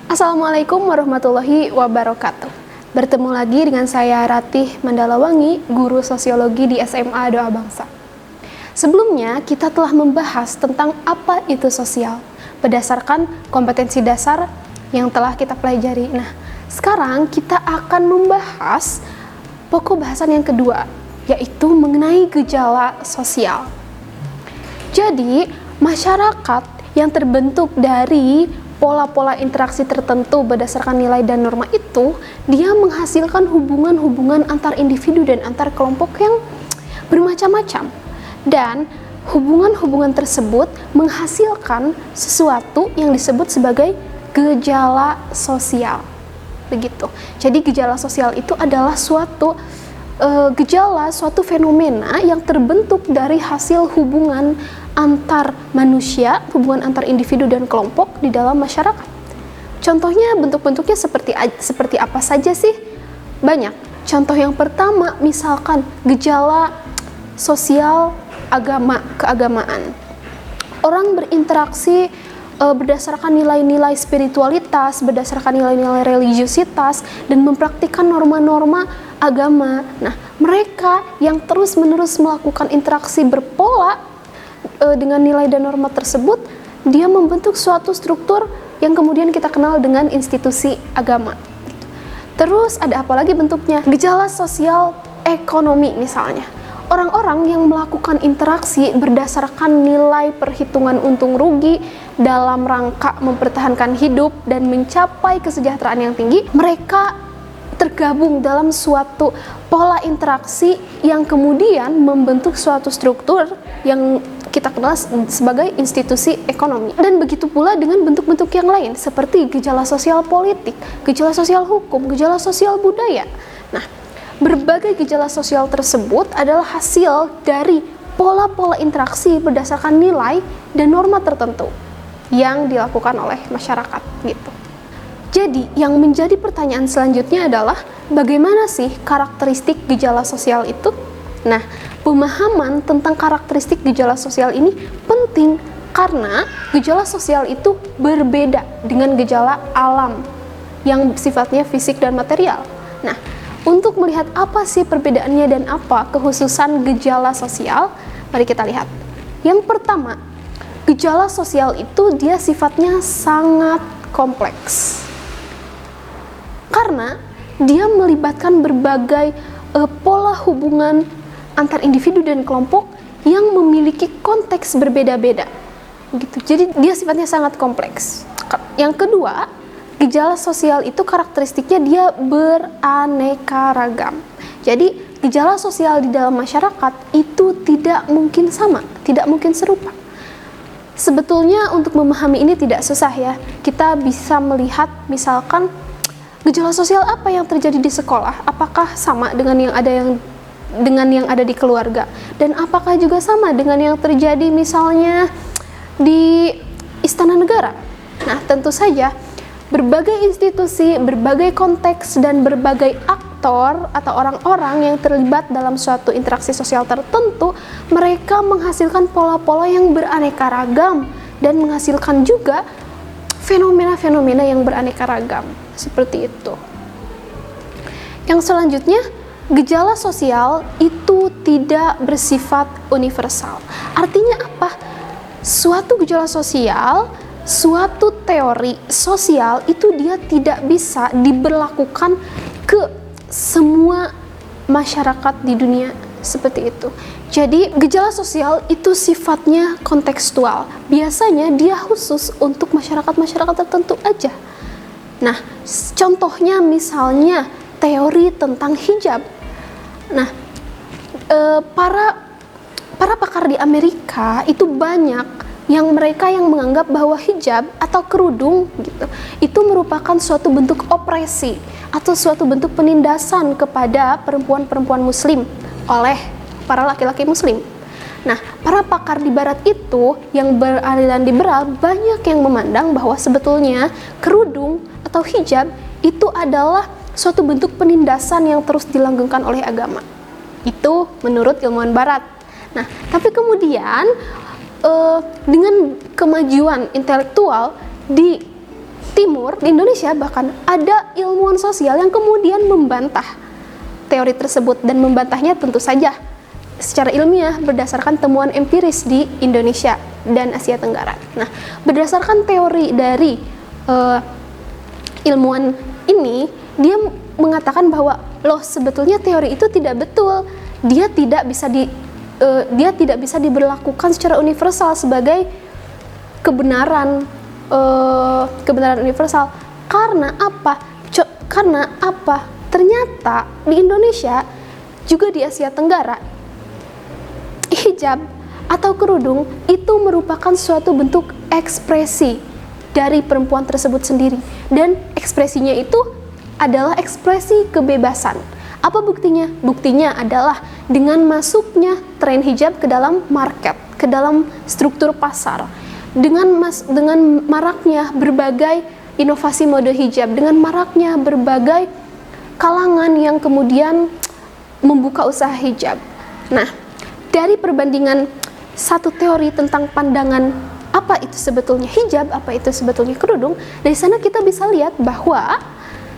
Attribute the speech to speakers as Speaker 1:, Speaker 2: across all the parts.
Speaker 1: Assalamualaikum warahmatullahi wabarakatuh. Bertemu lagi dengan saya Ratih Mandalawangi, guru sosiologi di SMA Doa Bangsa. Sebelumnya kita telah membahas tentang apa itu sosial berdasarkan kompetensi dasar yang telah kita pelajari. Nah, sekarang kita akan membahas pokok bahasan yang kedua, yaitu mengenai gejala sosial. Jadi, masyarakat yang terbentuk dari pola-pola interaksi tertentu berdasarkan nilai dan norma itu, dia menghasilkan hubungan-hubungan antar individu dan antar kelompok yang bermacam-macam. Dan hubungan-hubungan tersebut menghasilkan sesuatu yang disebut sebagai gejala sosial. Begitu. Jadi gejala sosial itu adalah suatu fenomena yang terbentuk dari hasil hubungan antar manusia, hubungan antar individu dan kelompok di dalam masyarakat. Contohnya bentuk-bentuknya seperti apa saja sih? Banyak. Contoh yang pertama misalkan gejala sosial keagamaan. Orang berinteraksi berdasarkan nilai-nilai spiritualitas, berdasarkan nilai-nilai religiusitas, dan mempraktikkan norma-norma agama. Nah, mereka yang terus-menerus melakukan interaksi berpola dengan nilai dan norma tersebut, dia membentuk suatu struktur yang kemudian kita kenal dengan institusi agama. Terus ada apa lagi bentuknya? Gejala sosial ekonomi misalnya. Orang-orang yang melakukan interaksi berdasarkan nilai perhitungan untung rugi dalam rangka mempertahankan hidup dan mencapai kesejahteraan yang tinggi, mereka tergabung dalam suatu pola interaksi yang kemudian membentuk suatu struktur yang kita kenal sebagai institusi ekonomi. Dan begitu pula dengan bentuk-bentuk yang lain seperti gejala sosial politik, gejala sosial hukum, gejala sosial budaya. Nah, berbagai gejala sosial tersebut adalah hasil dari pola-pola interaksi berdasarkan nilai dan norma tertentu yang dilakukan oleh masyarakat gitu. Jadi, yang menjadi pertanyaan selanjutnya adalah bagaimana sih karakteristik gejala sosial itu? Nah, pemahaman tentang karakteristik gejala sosial ini penting karena gejala sosial itu berbeda dengan gejala alam yang sifatnya fisik dan material. Nah, untuk melihat apa sih perbedaannya dan apa kekhususan gejala sosial, mari kita lihat. Yang pertama, gejala sosial itu dia sifatnya sangat kompleks. Karena dia melibatkan berbagai pola hubungan antar individu dan kelompok yang memiliki konteks berbeda-beda. Gitu. Jadi dia sifatnya sangat kompleks. Yang kedua, gejala sosial itu karakteristiknya dia beraneka ragam. Jadi gejala sosial di dalam masyarakat itu tidak mungkin sama, tidak mungkin serupa. Sebetulnya untuk memahami ini tidak susah ya. Kita bisa melihat misalkan gejala sosial apa yang terjadi di sekolah, apakah sama dengan yang ada di keluarga, dan apakah juga sama dengan yang terjadi misalnya di istana negara. Nah, tentu saja berbagai institusi, berbagai konteks, dan berbagai aktor atau orang-orang yang terlibat dalam suatu interaksi sosial tertentu, mereka menghasilkan pola-pola yang beraneka ragam dan menghasilkan juga fenomena-fenomena yang beraneka ragam. Seperti itu. Yang selanjutnya, gejala sosial itu tidak bersifat universal. Artinya apa? Suatu gejala sosial, suatu teori sosial itu dia tidak bisa diberlakukan ke semua masyarakat di dunia seperti itu. Jadi gejala sosial itu sifatnya kontekstual. Biasanya dia khusus untuk masyarakat-masyarakat tertentu aja. Nah, contohnya misalnya teori tentang hijab. Nah, para pakar di Amerika itu banyak yang menganggap bahwa hijab atau kerudung gitu itu merupakan suatu bentuk opresi atau suatu bentuk penindasan kepada perempuan-perempuan muslim oleh para laki-laki muslim. Nah, para pakar di barat itu yang beraliran liberal banyak yang memandang bahwa sebetulnya kerudung atau hijab itu adalah suatu bentuk penindasan yang terus dilanggengkan oleh agama. Itu menurut ilmuwan barat. Nah, tapi kemudian dengan kemajuan intelektual di Timur, di Indonesia bahkan ada ilmuwan sosial yang kemudian membantah teori tersebut, dan membantahnya tentu saja secara ilmiah berdasarkan temuan empiris di Indonesia dan Asia Tenggara. Nah, berdasarkan teori dari ilmuwan ini, dia mengatakan bahwa loh, sebetulnya teori itu tidak betul. Dia tidak bisa diberlakukan secara universal sebagai kebenaran universal. Karena apa? Ternyata di Indonesia juga di Asia Tenggara, hijab atau kerudung itu merupakan suatu bentuk ekspresi dari perempuan tersebut sendiri, dan ekspresinya itu adalah ekspresi kebebasan. Apa buktinya? Buktinya adalah dengan masuknya tren hijab ke dalam market, ke dalam struktur pasar, dengan maraknya berbagai inovasi mode hijab, dengan maraknya berbagai kalangan yang kemudian membuka usaha hijab. Nah, dari perbandingan satu teori tentang pandangan apa itu sebetulnya hijab, apa itu sebetulnya kerudung, dari sana kita bisa lihat bahwa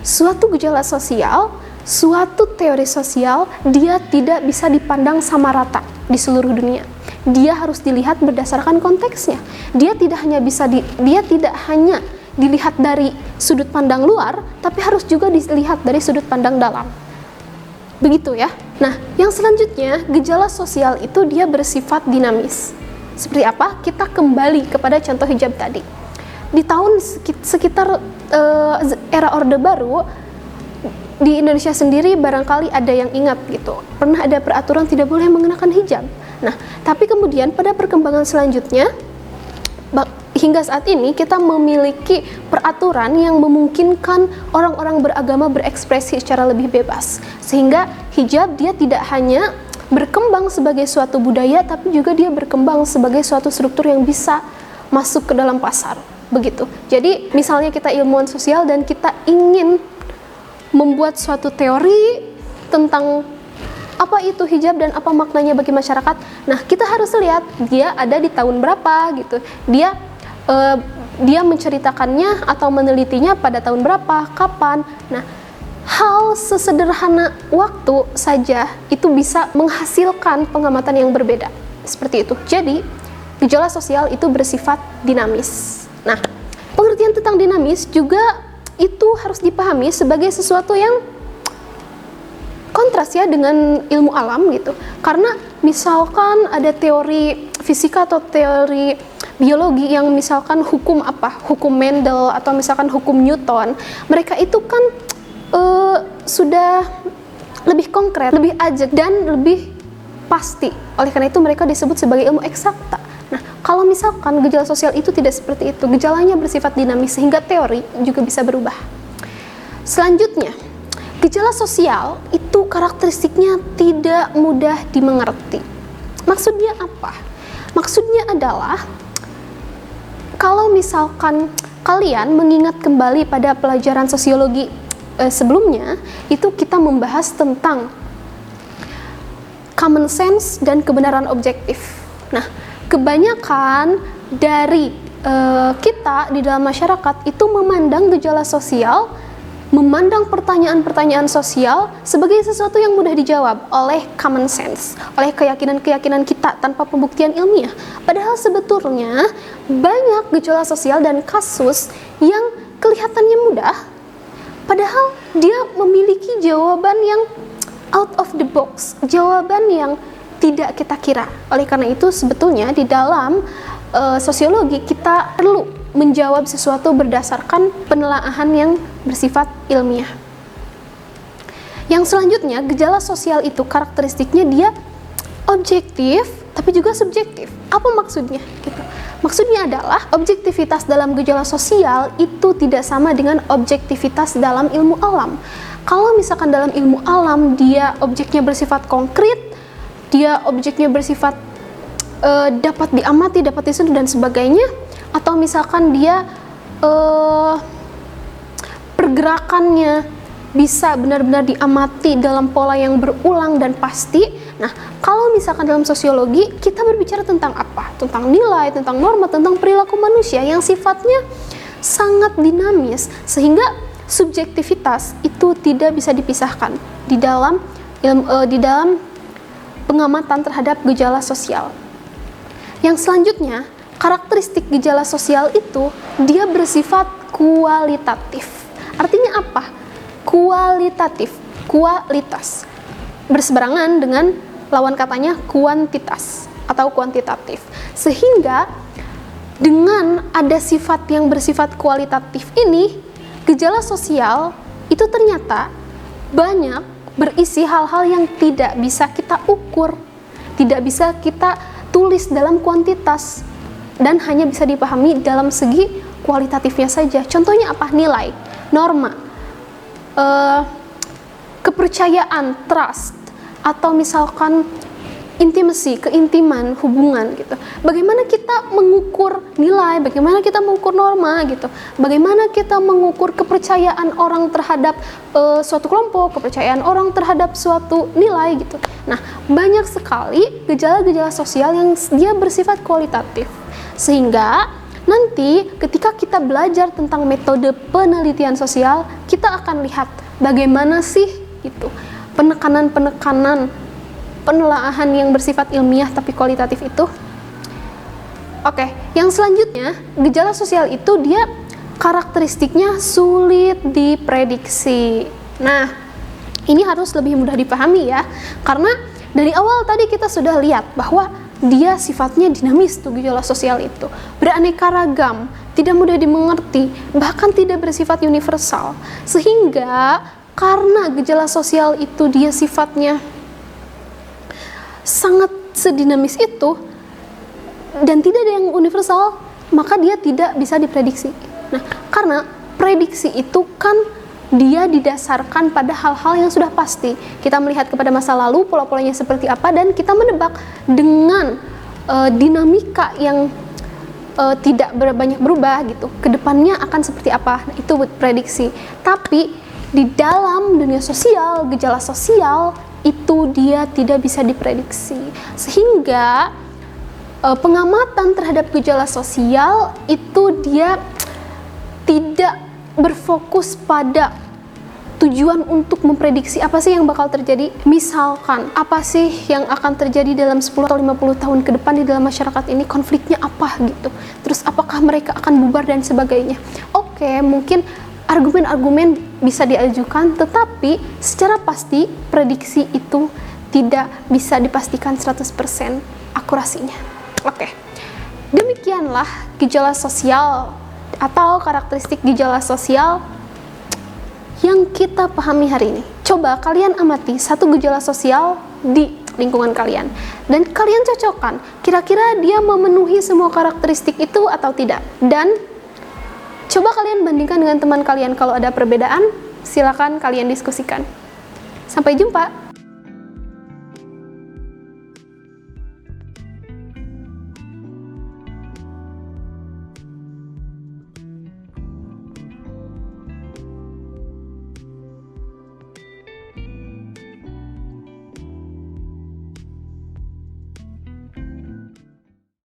Speaker 1: suatu gejala sosial, suatu teori sosial, dia tidak bisa dipandang sama rata di seluruh dunia. Dia harus dilihat berdasarkan konteksnya. Dia tidak hanya dilihat dari sudut pandang luar, tapi harus juga dilihat dari sudut pandang dalam. Begitu ya. Nah, yang selanjutnya, gejala sosial itu dia bersifat dinamis. Seperti apa? Kita kembali kepada contoh hijab tadi. Di tahun sekitar era Orde Baru, di Indonesia sendiri barangkali ada yang ingat gitu, pernah ada peraturan tidak boleh mengenakan hijab. Nah, tapi kemudian pada perkembangan selanjutnya, hingga saat ini kita memiliki peraturan yang memungkinkan orang-orang beragama berekspresi secara lebih bebas, sehingga hijab dia tidak hanya berkembang sebagai suatu budaya, tapi juga dia berkembang sebagai suatu struktur yang bisa masuk ke dalam pasar. Begitu. Jadi misalnya kita ilmuwan sosial dan kita ingin membuat suatu teori tentang apa itu hijab dan apa maknanya bagi masyarakat. Nah, kita harus lihat dia ada di tahun berapa gitu. Dia menceritakannya atau menelitinya pada tahun berapa, kapan. Nah, hal sesederhana waktu saja itu bisa menghasilkan pengamatan yang berbeda. Seperti itu. Jadi, gejala sosial itu bersifat dinamis. Nah, pengertian tentang dinamis juga itu harus dipahami sebagai sesuatu yang kontras ya dengan ilmu alam gitu. Karena misalkan ada teori fisika atau teori biologi yang misalkan hukum Mendel atau misalkan hukum Newton, mereka itu kan sudah lebih konkret, lebih ajak dan lebih pasti. Oleh karena itu mereka disebut sebagai ilmu eksakta. Nah, kalau misalkan gejala sosial itu tidak seperti itu, gejalanya bersifat dinamis sehingga teori juga bisa berubah. Selanjutnya, gejala sosial itu karakteristiknya tidak mudah dimengerti. Maksudnya apa? Maksudnya adalah kalau misalkan kalian mengingat kembali pada pelajaran sosiologi sebelumnya, itu kita membahas tentang common sense dan kebenaran objektif. Nah, kebanyakan dari kita di dalam masyarakat itu memandang gejala sosial, memandang pertanyaan-pertanyaan sosial sebagai sesuatu yang mudah dijawab oleh common sense, oleh keyakinan-keyakinan kita tanpa pembuktian ilmiah. Padahal sebetulnya banyak gejala sosial dan kasus yang kelihatannya mudah, padahal dia memiliki jawaban yang out of the box, jawaban yang tidak kita kira. Oleh karena itu sebetulnya di dalam sosiologi kita perlu menjawab sesuatu berdasarkan penelaahan yang bersifat ilmiah. Yang selanjutnya, gejala sosial itu karakteristiknya dia objektif tapi juga subjektif. Apa maksudnya? Gitu. Maksudnya adalah objektivitas dalam gejala sosial itu tidak sama dengan objektivitas dalam ilmu alam. Kalau misalkan dalam ilmu alam dia objeknya bersifat konkret, dia objeknya bersifat dapat diamati, dapat disentuh dan sebagainya, atau misalkan dia pergerakannya bisa benar-benar diamati dalam pola yang berulang dan pasti. Nah, kalau misalkan dalam sosiologi kita berbicara tentang apa? Tentang nilai, tentang norma, tentang perilaku manusia yang sifatnya sangat dinamis sehingga subjektivitas itu tidak bisa dipisahkan di dalam pengamatan terhadap gejala sosial. Yang selanjutnya, karakteristik gejala sosial itu dia bersifat kualitatif. Artinya apa? Kualitatif, kualitas. Berseberangan dengan lawan katanya kuantitas atau kuantitatif. Sehingga dengan ada sifat yang bersifat kualitatif ini, gejala sosial itu ternyata banyak berisi hal-hal yang tidak bisa kita ukur, tidak bisa kita tulis dalam kuantitas, dan hanya bisa dipahami dalam segi kualitatifnya saja. Contohnya apa? Nilai, norma, kepercayaan, trust, atau misalkan intimacy, keintiman, hubungan gitu. Bagaimana kita mengukur nilai, bagaimana kita mengukur norma gitu. Bagaimana kita mengukur kepercayaan orang terhadap suatu kelompok, kepercayaan orang terhadap suatu nilai gitu. Nah, banyak sekali gejala-gejala sosial yang dia bersifat kualitatif. Sehingga nanti ketika kita belajar tentang metode penelitian sosial, kita akan lihat bagaimana sih gitu penekanan-penekanan penelaahan yang bersifat ilmiah tapi kualitatif itu. Oke, yang selanjutnya, gejala sosial itu dia karakteristiknya sulit diprediksi. Nah, ini harus lebih mudah dipahami ya, karena dari awal tadi kita sudah lihat bahwa dia sifatnya dinamis tuh gejala sosial itu, beraneka ragam, tidak mudah dimengerti, bahkan tidak bersifat universal. Sehingga karena gejala sosial itu dia sifatnya sangat sedinamis itu dan tidak ada yang universal, maka dia tidak bisa diprediksi. Nah, karena prediksi itu kan dia didasarkan pada hal-hal yang sudah pasti. Kita melihat kepada masa lalu, pola-polanya seperti apa, dan kita menebak dengan dinamika yang tidak banyak berubah gitu. Kedepannya akan seperti apa, nah, itu prediksi. Tapi di dalam dunia sosial, gejala sosial itu dia tidak bisa diprediksi, sehingga pengamatan terhadap gejala sosial itu dia tidak berfokus pada tujuan untuk memprediksi apa sih yang bakal terjadi. Misalkan, apa sih yang akan terjadi dalam 10 atau 50 tahun ke depan di dalam masyarakat ini, konfliknya apa gitu, terus apakah mereka akan bubar dan sebagainya. Oke, mungkin argumen-argumen bisa diajukan, tetapi secara pasti prediksi itu tidak bisa dipastikan 100% akurasinya. Oke, demikianlah gejala sosial atau karakteristik gejala sosial yang kita pahami hari ini. Coba kalian amati satu gejala sosial di lingkungan kalian dan kalian cocokkan kira-kira dia memenuhi semua karakteristik itu atau tidak, dan coba kalian bandingkan dengan teman kalian. Kalau ada perbedaan, silakan kalian diskusikan. Sampai jumpa.